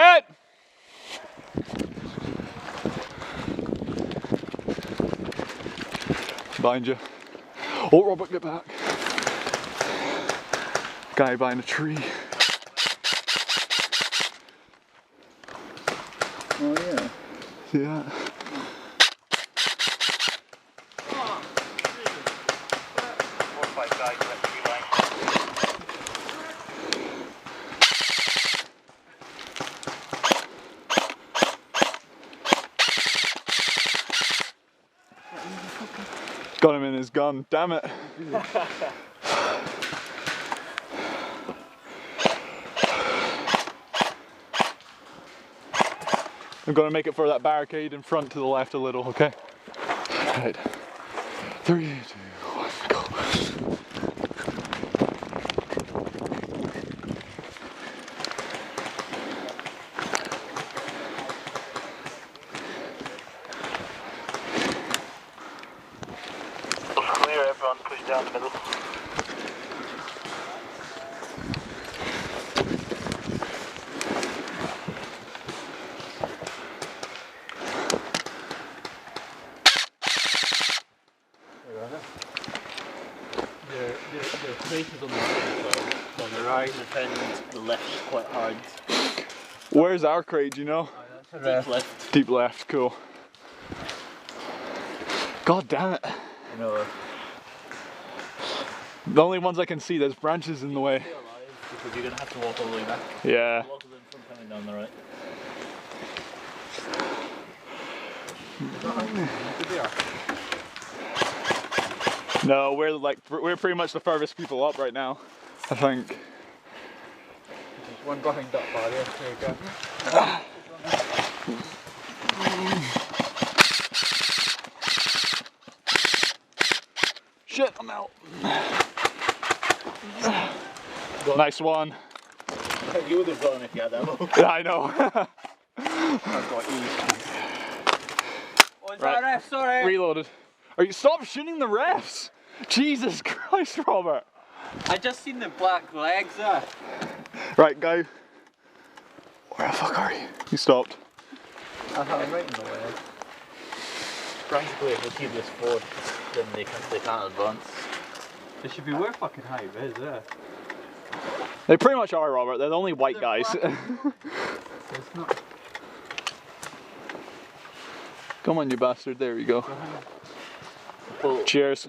Hit! Behind you. Oh, Robert, get back. Guy behind a tree. Oh yeah. Yeah. Got him in his gun, damn it. I'm gonna make it for that barricade in front to the left a little, okay? Right. 3, 2, 1, go. Clear, everyone push down the middle. There are places on the right, so on the right, the left is quite hard. Where's our crate, do you know? Deep left. Deep left, cool. God damn it. I know. The only ones I can see, there's branches in the way. Stay alive because you're gonna have to walk all the way back. Yeah. Walk in front coming down the right. No, we're pretty much the furthest people up right now, I think. There's one behind that barrier, there you go. Shit, I'm out. Nice one. You would have gotten if you had ammo. Yeah, I know. I've got you. Oh, is Right. that a ref? Sorry. Reloaded. Are you stop shooting the refs? Jesus Christ, Robert. I just seen the black legs there. Right, go. Where the fuck are you? You stopped. I'm right in the way. Practically, if we keep this forward, then they can't advance. They should be where fucking high res, yeah. They pretty much are, Robert. They're the only white guys. It's not. Come on, you bastard. There we go. Pull. Cheers.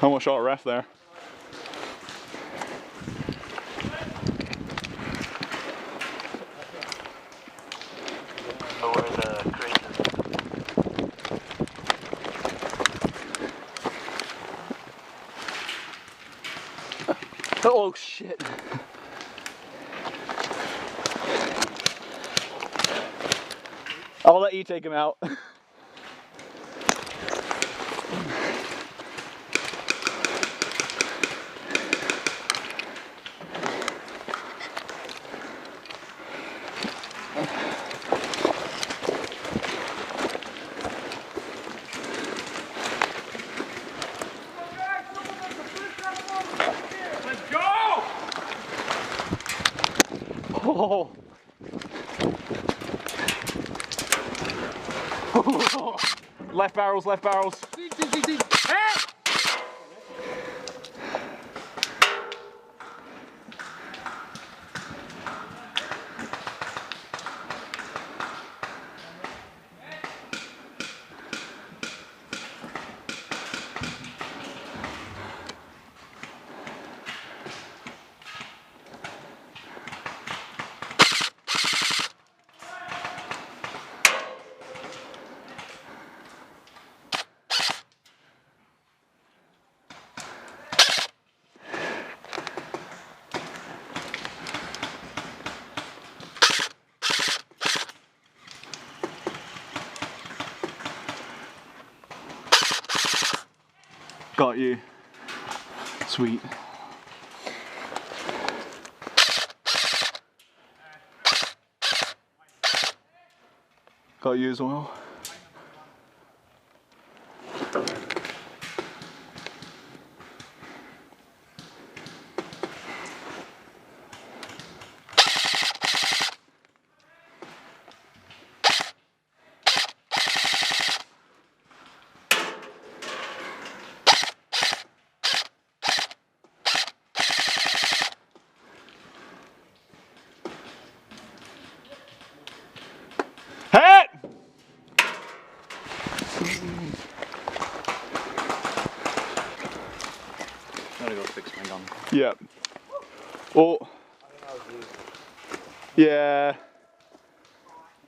Almost shot a ref there. Know where the crate is. Oh shit. I'll let you take him out. Oh. Left barrels, left barrels. Got you. Sweet. Got you as well. Yep. Oh. Yeah.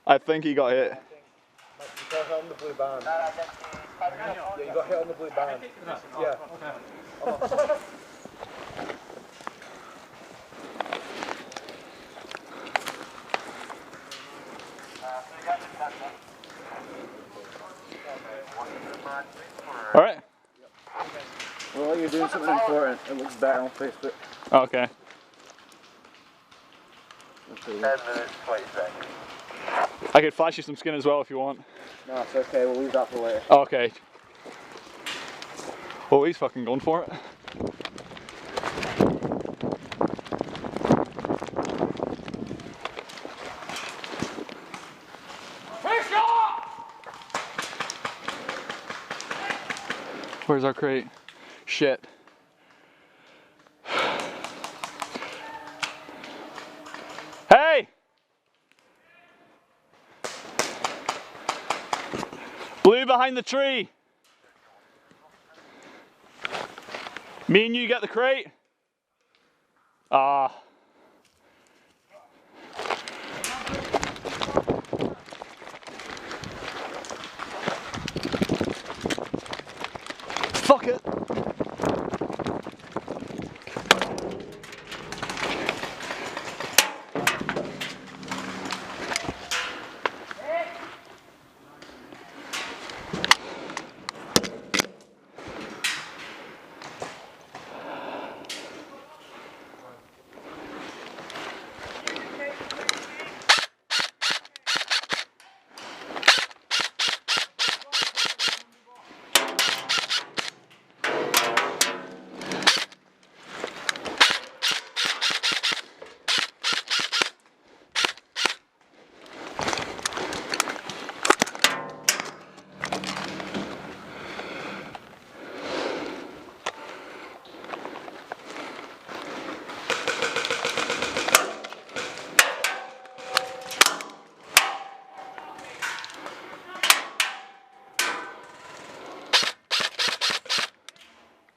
I think he got hit. You got hit on the blue band. Yeah, you got hit on the blue band. Yeah. All right. Well, you're doing something important. It looks better on Facebook. Okay. 10 minutes, 20 seconds. I could flash you some skin as well if you want. No, it's okay. We'll leave that for later. Okay. Oh, he's fucking going for it. Where's our crate? Shit. Hey! Blue behind the tree. Me and you get the crate? Ah. Fuck it.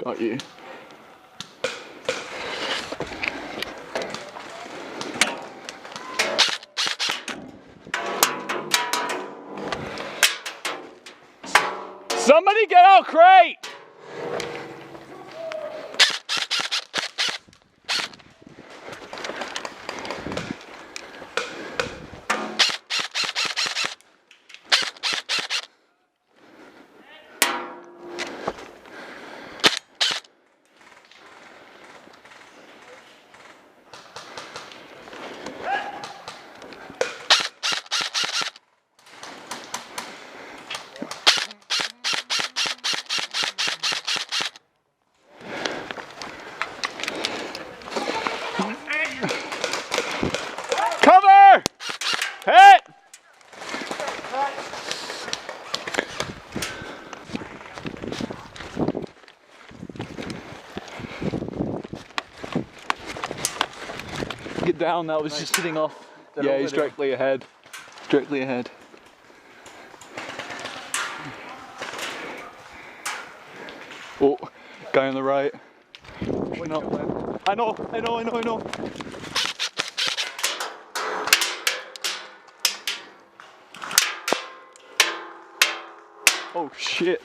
Got you. Somebody get out crate! Cover! Hit! Get down, that was just hitting off. Yeah, he's directly ahead. Directly ahead. Oh, guy on the right. No. I know. Oh shit.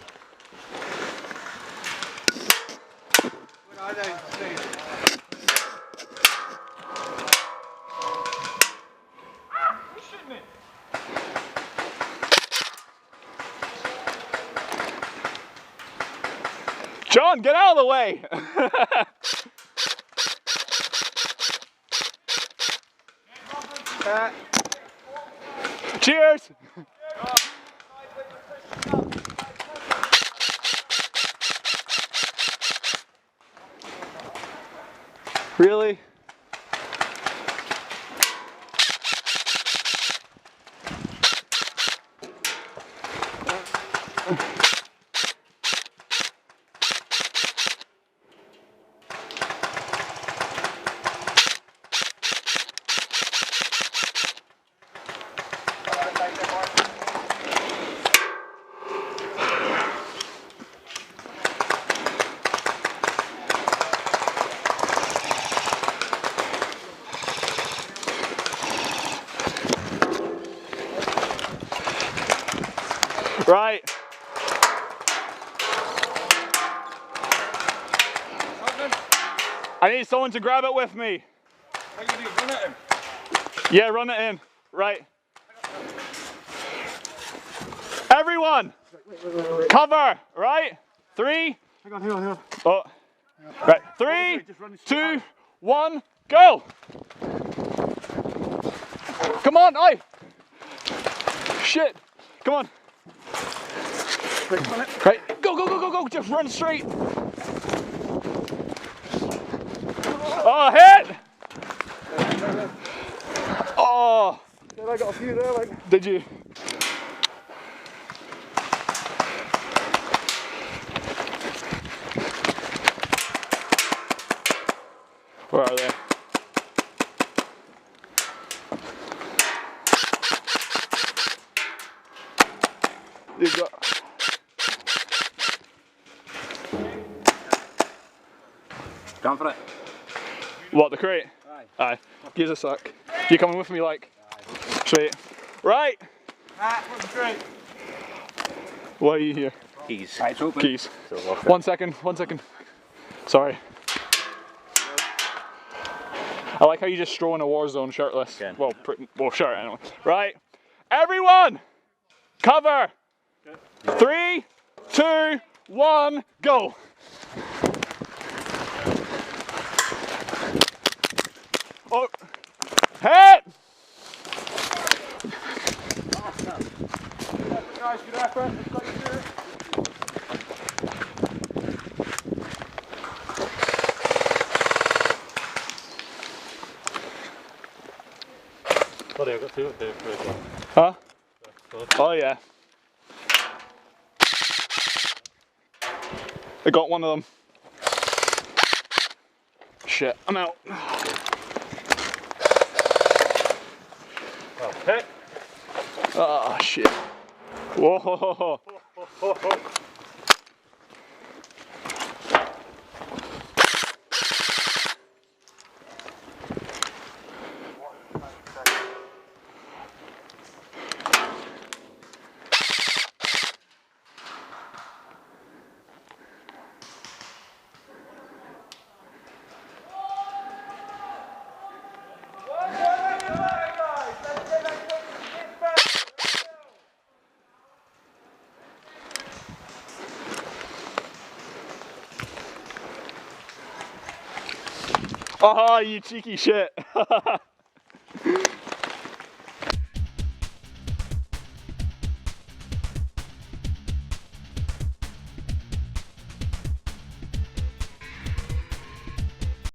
John, get out of the way! Cheers! Really? Right. I need someone to grab it with me. What are you doing? Run at him. Yeah, run it in. Right. Everyone, cover. Right. 3. Hang on. Oh. Right. 3, 2, 1, go. Come on, oi. Shit. Come on. Right. Go. Just run straight. Oh, hit. Oh. I got a few there, like. Did you? Where are they? You got. Going for it. What, the crate? Aye. Aye. Give us a sec. You coming with me, like? Aye. Straight. Right. What's the crate? Why are you here? Keys. Right, it's open. Keys. 1 second. Sorry. I like how you just stroll in a war zone shirtless. Again. Well, shirt anyway. Right. Everyone, cover. 3, 2, 1, go. Oh, hit. Guys, good effort. Let's let you do it. Sorry, I've got 2 up there for this one. Huh? Oh yeah. I got one of them. Shit, I'm out. Okay. Oh shit. Whoa. Oh, you cheeky shit.